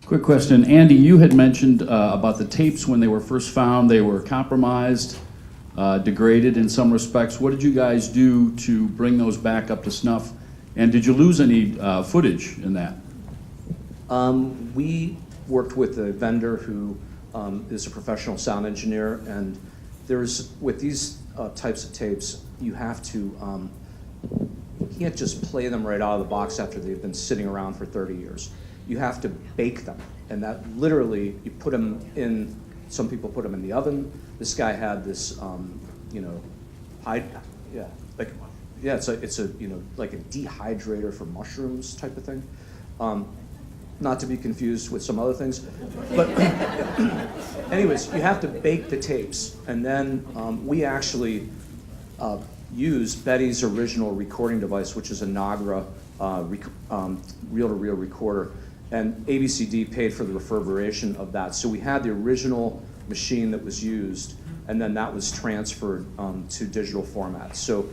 Quick question. Andy, you had mentioned about the tapes when they were first found. They were compromised, degraded in some respects. What did you guys do to bring those back up to snuff? And did you lose any footage in that? We worked with a vendor who is a professional sound engineer, and with these types of tapes, you have to, you can't just play them right out of the box after they've been sitting around for 30 years. You have to bake them, and that literally, you put them in, some people put them in the oven. This guy had this, it's a like a dehydrator for mushrooms type of thing. Not to be confused with some other things. But anyways, you have to bake the tapes. And then we actually used Betty's original recording device, which is a Nagra reel-to-reel recorder. And ABCD paid for the reverberation of that. So we had the original machine that was used, and then that was transferred to digital format. So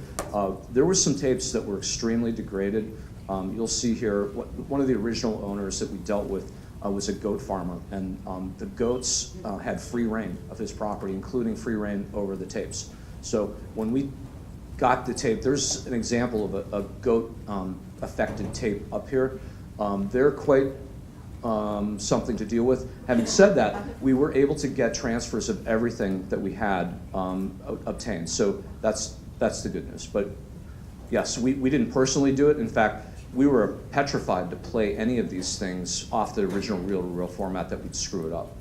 there were some tapes that were extremely degraded. You'll see here, one of the original owners that we dealt with was a goat farmer, and the goats had free reign of his property, including free reign over the tapes. So when we got the tape, there's an example of a goat affected tape up here. They're quite something to deal with. Having said that, we were able to get transfers of everything that we had obtained. So that's the good news. But yes, we didn't personally do it. In fact, we were petrified to play any of these things off the original reel-to-reel format that we'd screw it up.